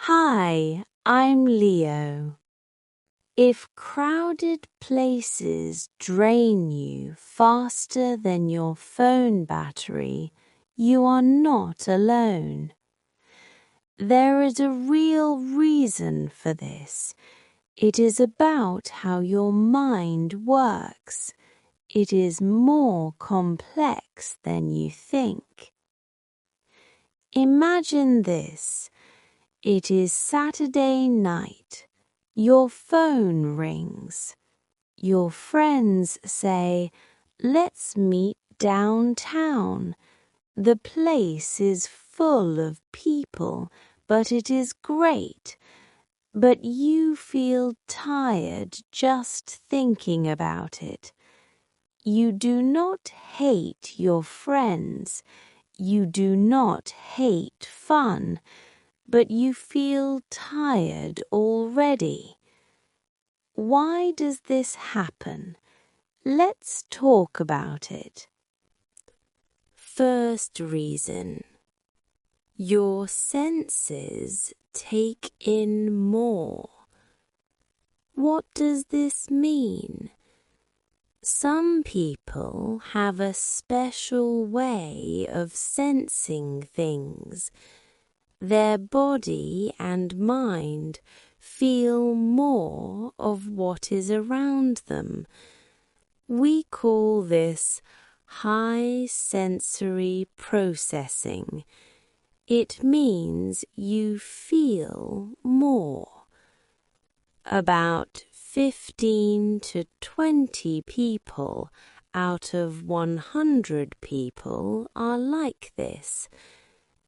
Hi, I'm Leo. If crowded places drain you faster than your phone battery, you are not alone. There is a real reason for this. It is about how your mind works. It is more complex than you think. Imagine this. It is Saturday night. Your phone rings. Your friends say, "Let's meet downtown." The place is full of people, but it is great. But you feel tired just thinking about it. You do not hate your friends. You do not hate fun. But you feel tired already. Why does this happen? Let's talk about it. First reason. Your senses take in more. What does this mean? Some people have a special way of sensing things. Their body and mind feel more of what is around them. We call this high sensory processing. It means you feel more. About 15 to 20 people out of 100 people are like this.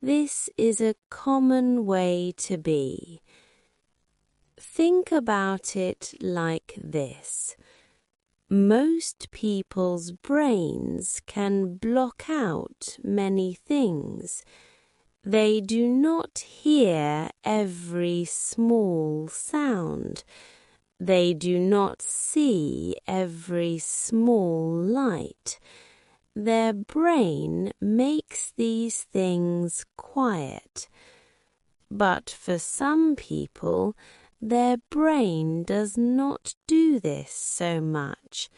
This is a common way to be. Think about it like this. Most people's brains can block out many things. They do not hear every small sound. They do not see every small light. Their brain makes these things quiet. But for some people, their brain does not do this so much.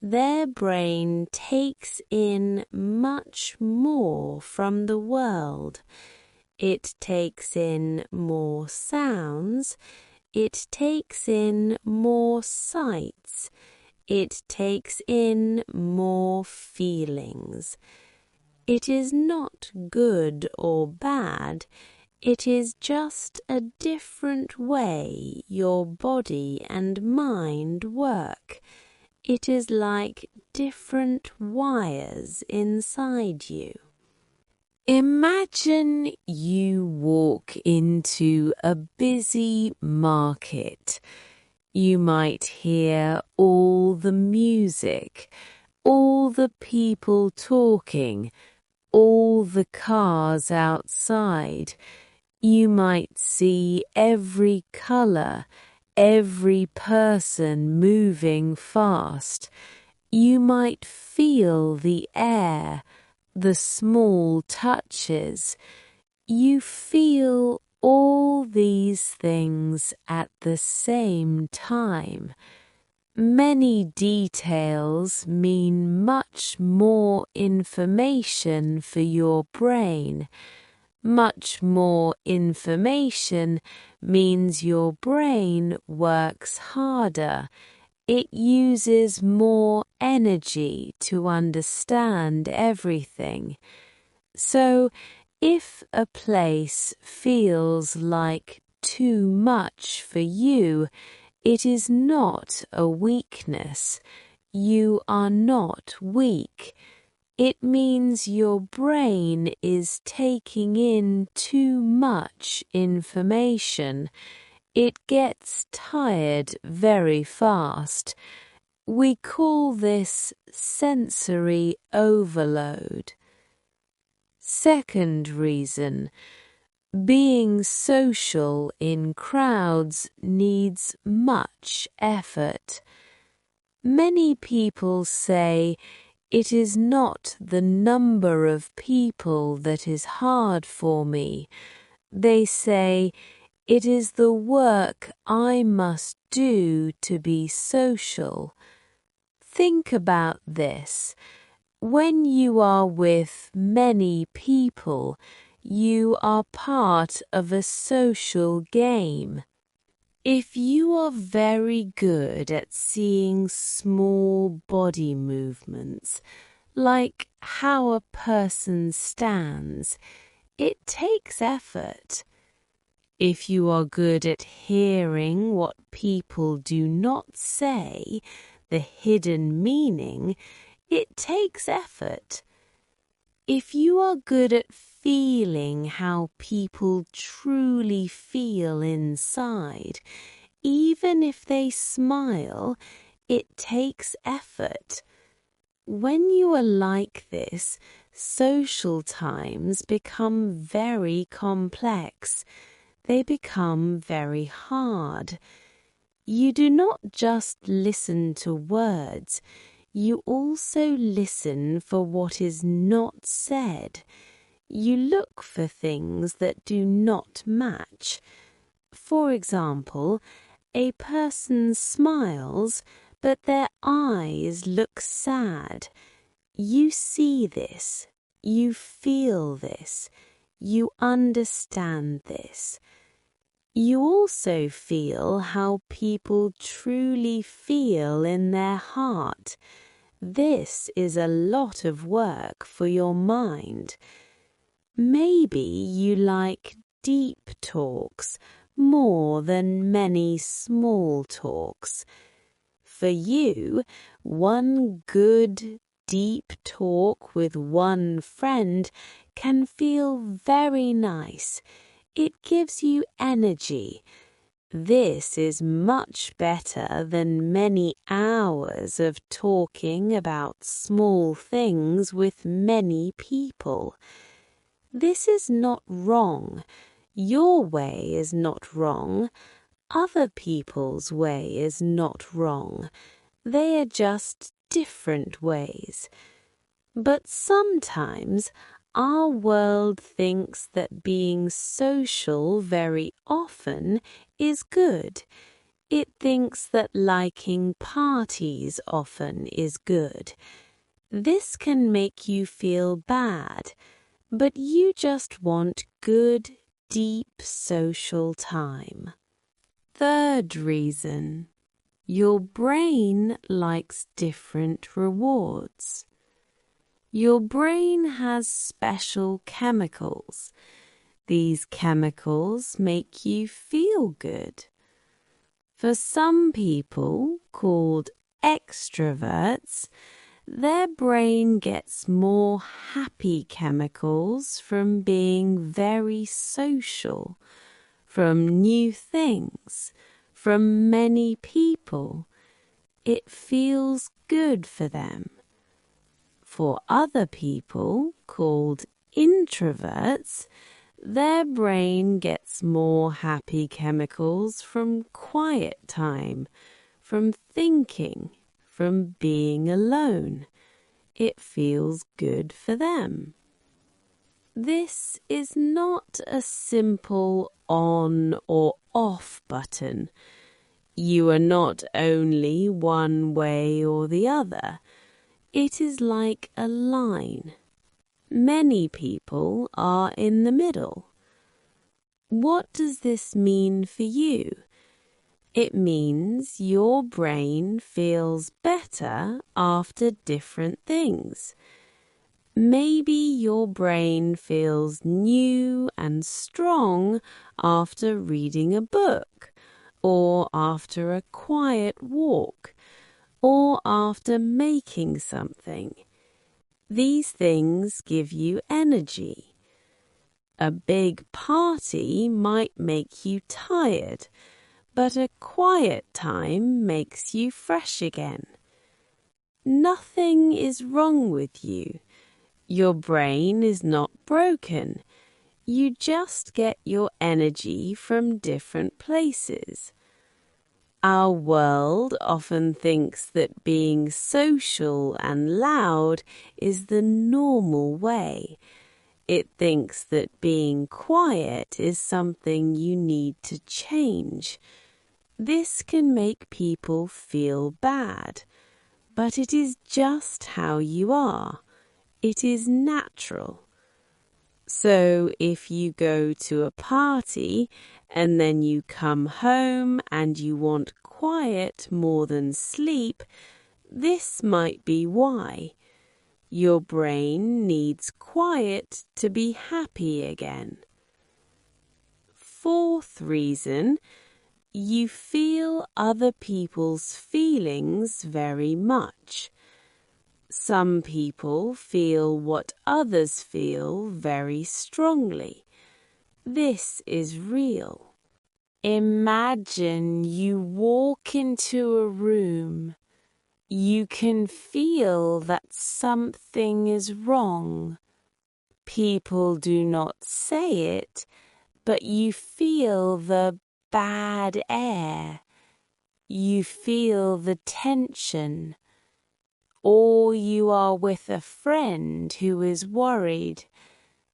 Their brain takes in much more from the world. It takes in more sounds. It takes in more sights. It takes in more feelings. It is not good or bad. It is just a different way your body and mind work. It is like different wires inside you. Imagine you walk into a busy market. You might hear all the music, all the people talking, all the cars outside. You might see every color, every person moving fast. You might feel the air, the small touches. You feel all these things at the same time. Many details mean much more information for your brain. Much more information means your brain works harder. It uses more energy to understand everything. So, if a place feels like too much for you, it is not a weakness. You are not weak. It means your brain is taking in too much information. It gets tired very fast. We call this sensory overload. Second reason, being social in crowds needs much effort. Many people say, "It is not the number of people that is hard for me." They say, It is the work I must do to be social. Think about this. When you are with many people, you are part of a social game. If you are very good at seeing small body movements, like how a person stands, it takes effort. If you are good at hearing what people do not say, the hidden meaning, it takes effort. If you are good at feeling how people truly feel inside, even if they smile, it takes effort. When you are like this, social times become very complex. They become very hard. You do not just listen to words. You also listen for what is not said. You look for things that do not match. For example, a person smiles, but their eyes look sad. You see this. You feel this. You understand this. You also feel how people truly feel in their heart. This is a lot of work for your mind. Maybe you like deep talks more than many small talks. For you, one good, deep talk with one friend can feel very nice. It gives you energy. This is much better than many hours of talking about small things with many people. This is not wrong. Your way is not wrong. Other people's way is not wrong. They are just different ways. But sometimes our world thinks that being social very often is good. It thinks that liking parties often is good. This can make you feel bad, but you just want good, deep social time. Third reason, your brain likes different rewards. Your brain has special chemicals. These chemicals make you feel good. For some people, called extroverts, their brain gets more happy chemicals from being very social, from new things, from many people. It feels good for them. For other people, called introverts, their brain gets more happy chemicals from quiet time, from thinking, from being alone. It feels good for them. This is not a simple on or off button. You are not only one way or the other. It is like a line. Many people are in the middle. What does this mean for you? It means your brain feels better after different things. Maybe your brain feels new and strong after reading a book, or after a quiet walk, or after making something. These things give you energy. A big party might make you tired, but a quiet time makes you fresh again. Nothing is wrong with you. Your brain is not broken. You just get your energy from different places. Our world often thinks that being social and loud is the normal way. It thinks that being quiet is something you need to change. This can make people feel bad, but it is just how you are. It is natural. So if you go to a party and then you come home and you want quiet more than sleep, this might be why. Your brain needs quiet to be happy again. Fourth reason, you feel other people's feelings very much. Some people feel what others feel very strongly. This is real. Imagine you walk into a room. You can feel that something is wrong. People do not say it, but you feel the bad air. You feel the tension. Or you are with a friend who is worried.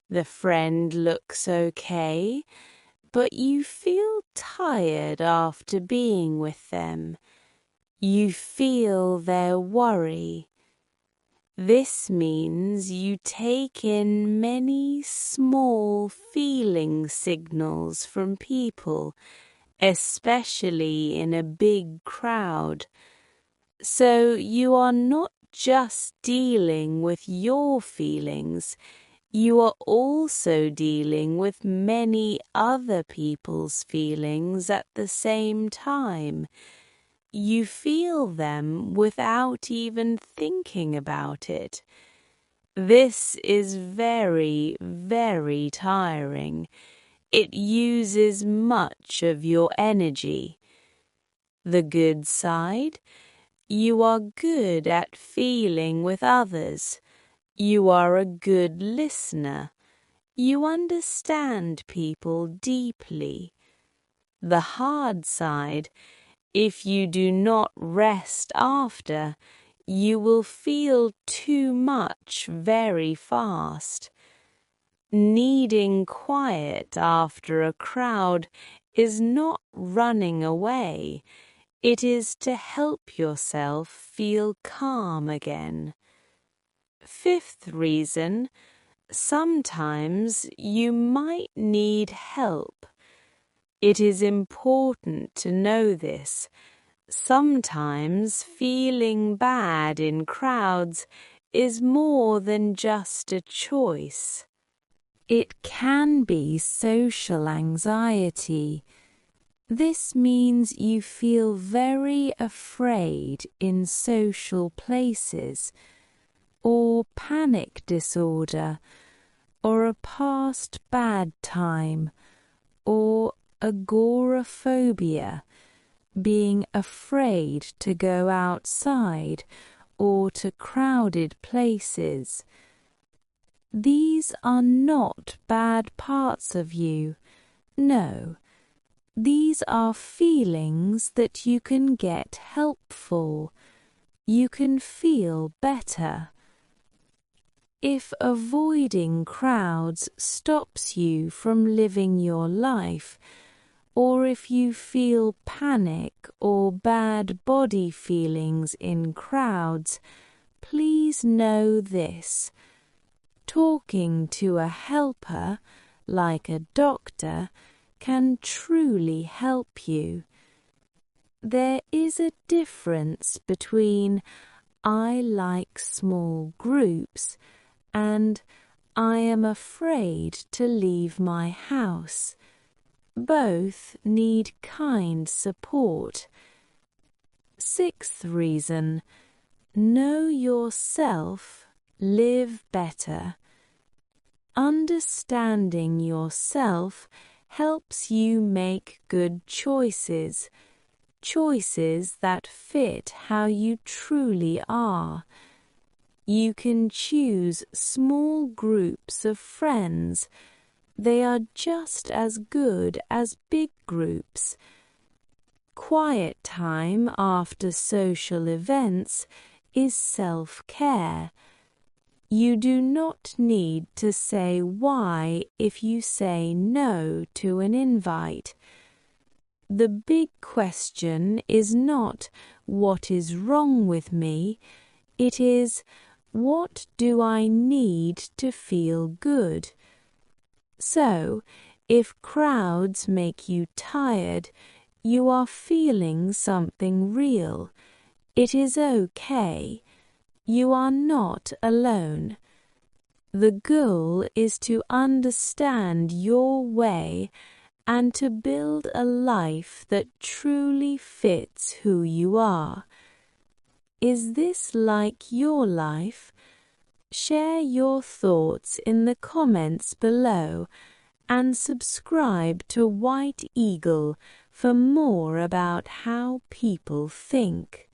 The friend looks okay, but you feel tired after being with them. You feel their worry. This means you take in many small feeling signals from people, especially in a big crowd. So you are not just dealing with your feelings, you are also dealing with many other people's feelings at the same time. You feel them without even thinking about it. This is very, very tiring. It uses much of your energy. The good side? You are good at feeling with others. You are a good listener. You understand people deeply. The hard side, if you do not rest after, you will feel too much very fast. Needing quiet after a crowd is not running away. It is to help yourself feel calm again. Fifth reason, sometimes you might need help. It is important to know this. Sometimes feeling bad in crowds is more than just a choice. It can be social anxiety. This means you feel very afraid in social places, or panic disorder, or a past bad time, or agoraphobia, being afraid to go outside or to crowded places. These are not bad parts of you. No. These are feelings that you can get help for. You can feel better. If avoiding crowds stops you from living your life, or if you feel panic or bad body feelings in crowds, please know this. Talking to a helper, like a doctor, can truly help you. There is a difference between I like small groups and I am afraid to leave my house. Both need kind support. Sixth reason, know yourself, live better. Understanding yourself helps you make good choices, choices that fit how you truly are. You can choose small groups of friends. They are just as good as big groups. Quiet time after social events is self-care. You do not need to say why if you say no to an invite. The big question is not what is wrong with me, it is what do I need to feel good. So, if crowds make you tired, you are feeling something real. It is okay. You are not alone. The goal is to understand your way and to build a life that truly fits who you are. Is this like your life? Share your thoughts in the comments below and subscribe to White Eagle for more about how people think.